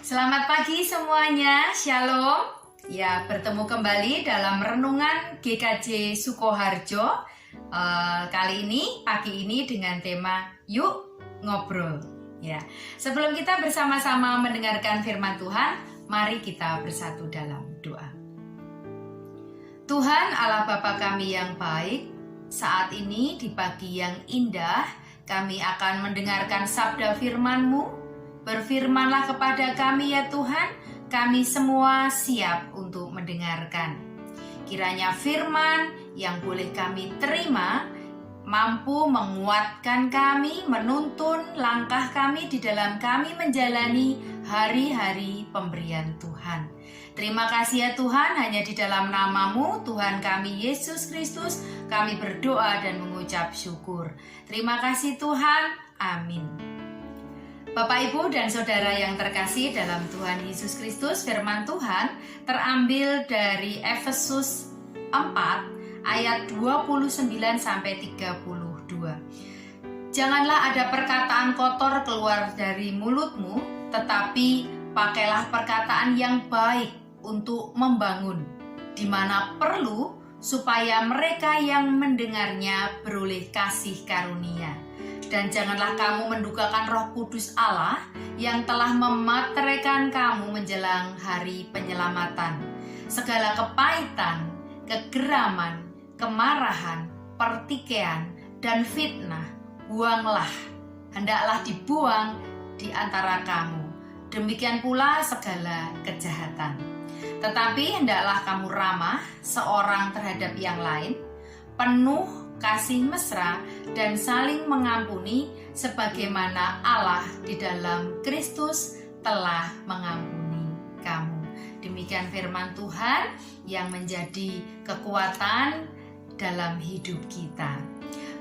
Selamat pagi semuanya, Shalom. Ya, bertemu kembali dalam renungan GKJ Sukoharjo. Kali ini, pagi ini dengan tema Yuk Ngobrol. Ya, sebelum kita bersama-sama mendengarkan firman Tuhan, mari kita bersatu dalam doa. Tuhan Allah Bapa kami yang baik, saat ini di pagi yang indah, kami akan mendengarkan sabda firman-Mu. Berfirmanlah kepada kami ya Tuhan, kami semua siap untuk mendengarkan. Kiranya firman yang boleh kami terima mampu menguatkan kami, menuntun langkah kami di dalam kami menjalani hari-hari pemberian Tuhan. Terima kasih ya Tuhan, hanya di dalam nama-Mu Tuhan kami Yesus Kristus kami berdoa dan mengucap syukur. Terima kasih Tuhan, amin. Bapak, Ibu, dan Saudara yang terkasih dalam Tuhan Yesus Kristus, firman Tuhan terambil dari Efesus 4 ayat 29-32. Janganlah ada perkataan kotor keluar dari mulutmu, tetapi pakailah perkataan yang baik untuk membangun, di mana perlu, supaya mereka yang mendengarnya beroleh kasih karunia. Dan janganlah kamu mendukakan Roh Kudus Allah yang telah memateraikan kamu menjelang hari penyelamatan. Segala kepahitan, kegeraman, kemarahan, pertikaian, dan fitnah, buanglah, hendaklah dibuang di antara kamu. Demikian pula segala kejahatan. Tetapi hendaklah kamu ramah seorang terhadap yang lain, penuh kasih mesra dan saling mengampuni sebagaimana Allah di dalam Kristus telah mengampuni kamu. Demikian firman Tuhan yang menjadi kekuatan dalam hidup kita.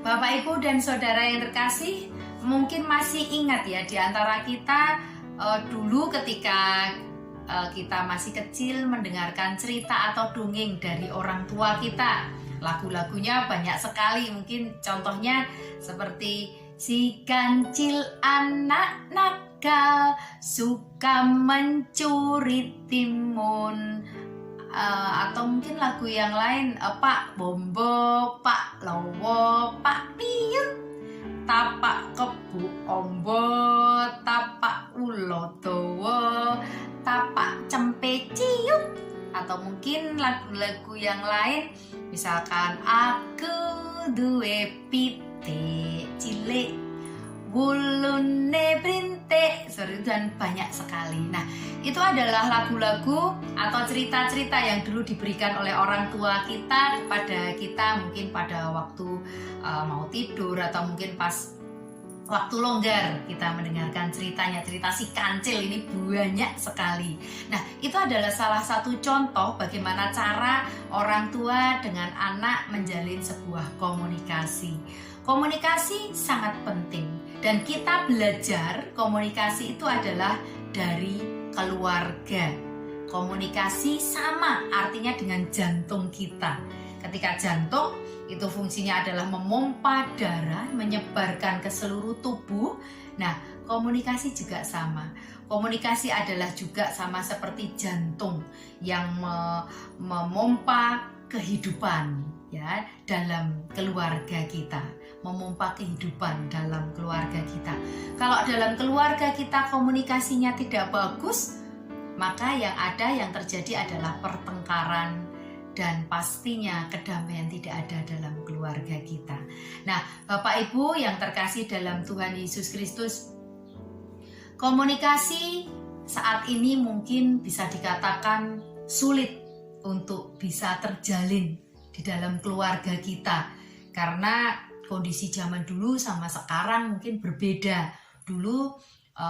Bapak, Ibu, dan Saudara yang terkasih, mungkin masih ingat ya di antara kita dulu ketika kita masih kecil mendengarkan cerita atau dongeng dari orang tua kita. Lagu-lagunya banyak sekali, mungkin contohnya seperti si kancil anak nakal suka mencuri timun, atau mungkin lagu yang lain, Pak Bombo, Pak Lowo, Pak Piut, tapak kebu ombo, tapak ulo dowo, tapak cempe ciut. Atau mungkin lagu-lagu yang lain, misalkan aku duwe pitik cilik wulune brintik, dan banyak sekali. Nah, itu adalah lagu-lagu atau cerita-cerita yang dulu diberikan oleh orang tua kita kepada kita, mungkin pada waktu mau tidur atau mungkin pas waktu longgar kita mendengarkan ceritanya. Cerita si kancil ini banyak sekali. Nah, itu adalah salah satu contoh bagaimana cara orang tua dengan anak menjalin sebuah komunikasi. Komunikasi sangat penting dan kita belajar komunikasi itu adalah dari keluarga. Komunikasi sama artinya dengan jantung kita. Ketika jantung itu fungsinya adalah memompa darah, menyebarkan ke seluruh tubuh. Nah, komunikasi juga sama. Komunikasi adalah juga sama seperti jantung yang memompa kehidupan ya dalam keluarga kita, memompa kehidupan dalam keluarga kita. Kalau dalam keluarga kita komunikasinya tidak bagus, maka yang terjadi adalah pertengkaran, dan pastinya kedamaian tidak ada dalam keluarga kita. Nah, Bapak Ibu yang terkasih dalam Tuhan Yesus Kristus, komunikasi saat ini mungkin bisa dikatakan sulit untuk bisa terjalin di dalam keluarga kita. Karena kondisi zaman dulu sama sekarang mungkin berbeda. Dulu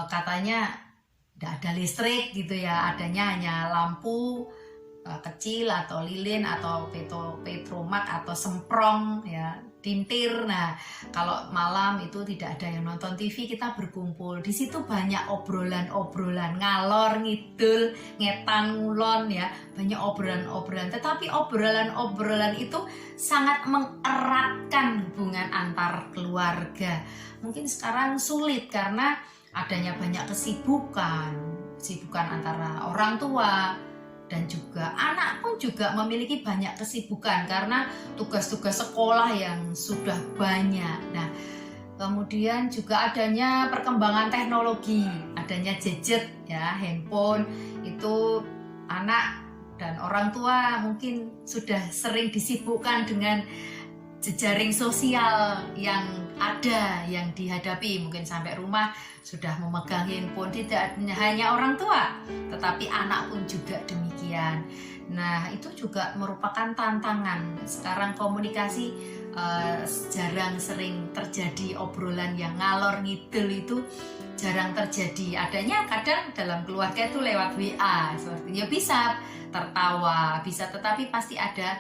katanya tidak ada listrik gitu ya, adanya hanya lampu kecil atau lilin atau petromak atau semprong ya, tintir. Nah, kalau malam itu tidak ada yang nonton TV, kita berkumpul di situ, banyak obrolan ngalor ngidul, ngetan ngulon ya, banyak obrolan. Tetapi obrolan itu sangat mengeratkan hubungan antar keluarga. Mungkin sekarang sulit karena adanya banyak kesibukan, kesibukan antara orang tua dan juga anak pun juga memiliki banyak kesibukan karena tugas-tugas sekolah yang sudah banyak. Nah, kemudian juga adanya perkembangan teknologi, adanya gadget ya, handphone, itu anak dan orang tua mungkin sudah sering disibukkan dengan jejaring sosial yang ada, yang dihadapi. Mungkin sampai rumah sudah memegang handphone, tidak hanya orang tua tetapi anak pun juga demikian. Nah, itu juga merupakan tantangan. Sekarang komunikasi jarang sering terjadi, obrolan yang ngalor ngidul itu jarang terjadi. Adanya kadang dalam keluarga itu lewat WA, sepertinya bisa tertawa, bisa, tetapi pasti ada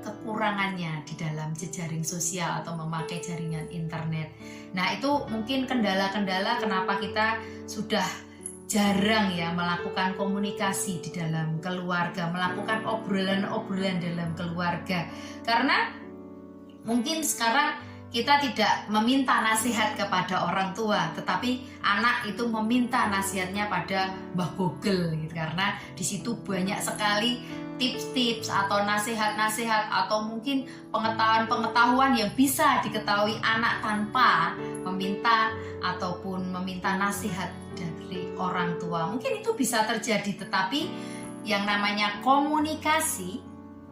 kekurangannya di dalam jejaring sosial atau memakai jaringan internet. Nah, itu mungkin kendala-kendala kenapa kita sudah jarang ya melakukan komunikasi di dalam keluarga, melakukan obrolan-obrolan dalam keluarga. Karena mungkin sekarang kita tidak meminta nasihat kepada orang tua, tetapi anak itu meminta nasihatnya pada Mbah Google gitu. Karena di situ banyak sekali tips-tips atau nasihat-nasihat atau mungkin pengetahuan-pengetahuan yang bisa diketahui anak tanpa meminta ataupun meminta nasihat dari orang tua. Mungkin itu bisa terjadi, tetapi yang namanya komunikasi,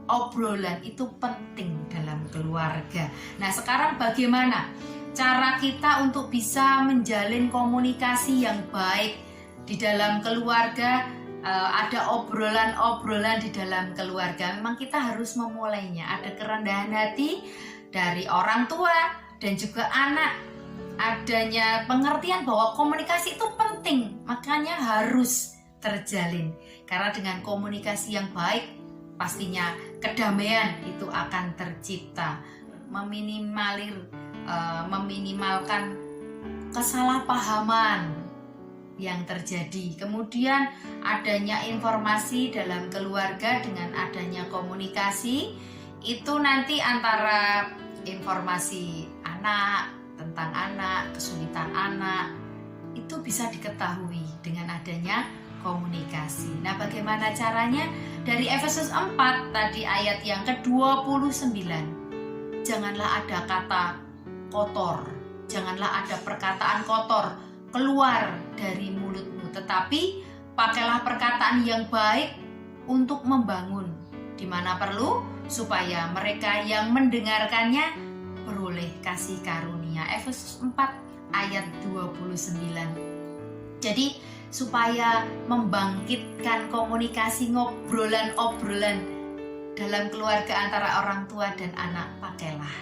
obrolan itu penting dalam keluarga. Nah, sekarang bagaimana cara kita untuk bisa menjalin komunikasi yang baik di dalam keluarga? Ada obrolan-obrolan di dalam keluarga. Memang kita harus memulainya. Ada kerendahan hati dari orang tua dan juga anak. Adanya pengertian bahwa komunikasi itu penting, makanya harus terjalin. Karena dengan komunikasi yang baik, pastinya kedamaian itu akan tercipta. Meminimalkan kesalahpahaman yang terjadi. Kemudian adanya informasi dalam keluarga dengan adanya komunikasi itu nanti antara informasi anak tentang anak, kesulitan anak itu bisa diketahui dengan adanya komunikasi. Nah, bagaimana caranya? Dari Efesus 4 tadi ayat yang ke-29. Janganlah ada kata kotor, janganlah ada perkataan kotor keluar dari mulutmu, tetapi pakailah perkataan yang baik untuk membangun di mana perlu, supaya mereka yang mendengarkannya beroleh kasih karunia. Efesus 4 ayat 29. Jadi supaya membangkitkan komunikasi, ngobrolan-obrolan dalam keluarga antara orang tua dan anak, pakailah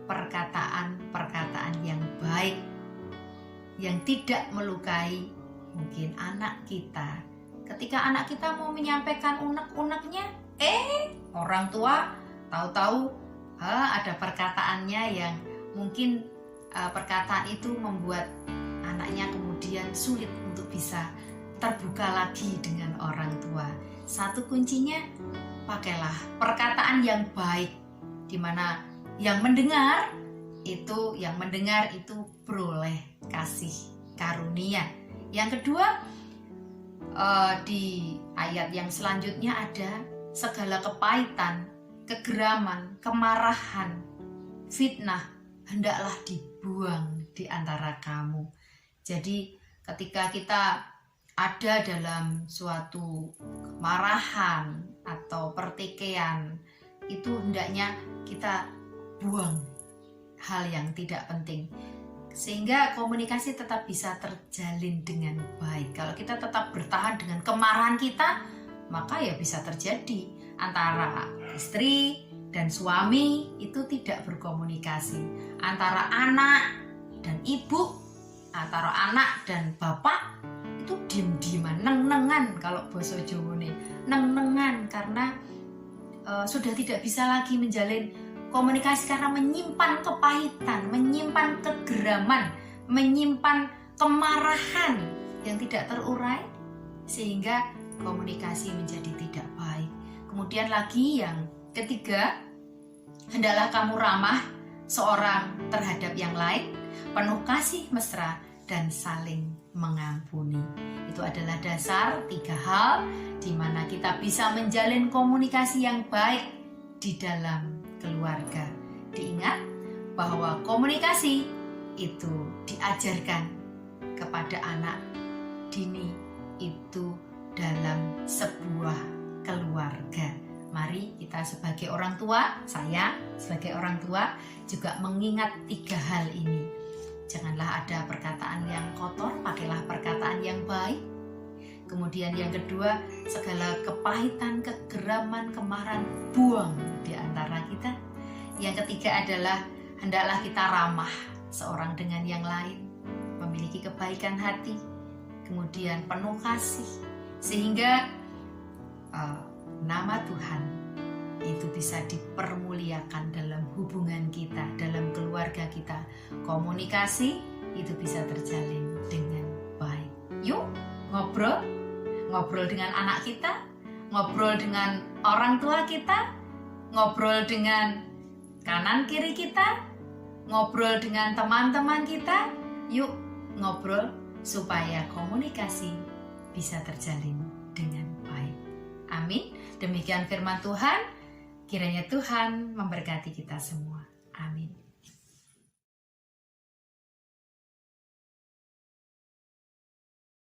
perkataan-perkataan yang baik, yang tidak melukai mungkin anak kita. Ketika anak kita mau menyampaikan unek-uneknya, orang tua tahu-tahu ada perkataannya yang mungkin perkataan itu membuat anaknya kemudian sulit untuk bisa terbuka lagi dengan orang tua. Satu kuncinya, pakailah perkataan yang baik, di mana yang mendengar itu beroleh kasih karunia. Yang kedua, di ayat yang selanjutnya ada segala kepahitan, kegeraman, kemarahan, fitnah hendaklah dibuang di antara kamu. Jadi ketika kita ada dalam suatu kemarahan atau pertikaian, itu hendaknya kita buang hal yang tidak penting, sehingga komunikasi tetap bisa terjalin dengan baik. Kalau kita tetap bertahan dengan kemarahan kita, maka ya bisa terjadi antara istri dan suami itu tidak berkomunikasi, antara anak dan ibu, antara anak dan bapak itu diem-dieman, neng-nengan kalau basa Jawa nih, neng-nengan, karena sudah tidak bisa lagi menjalin komunikasi karena menyimpan kepahitan, menyimpan kegeraman, menyimpan kemarahan yang tidak terurai, sehingga komunikasi menjadi tidak baik. Kemudian lagi yang ketiga, hendaklah kamu ramah seorang terhadap yang lain, penuh kasih mesra dan saling mengampuni. Itu adalah dasar 3 hal di mana kita bisa menjalin komunikasi yang baik di dalam keluarga. Diingat bahwa komunikasi itu diajarkan kepada anak dini itu dalam sebuah keluarga. Mari kita sebagai orang tua, saya sebagai orang tua juga mengingat 3 hal ini. Janganlah ada perkataan yang kotor, pakailah perkataan yang baik. Kemudian yang kedua, segala kepahitan, kegeraman, kemarahan buang di antara kita. Yang ketiga adalah hendaklah kita ramah seorang dengan yang lain, memiliki kebaikan hati, kemudian penuh kasih, sehingga nama Tuhan itu bisa dipermuliakan dalam hubungan kita, dalam keluarga kita. Komunikasi itu bisa terjalin dengan baik. Yuk ngobrol dengan anak kita, ngobrol dengan orang tua kita, ngobrol dengan kanan kiri kita, ngobrol dengan teman-teman kita. Yuk ngobrol supaya komunikasi bisa terjalin dengan baik. Amin. Demikian firman Tuhan. Kiranya Tuhan memberkati kita semua. Amin.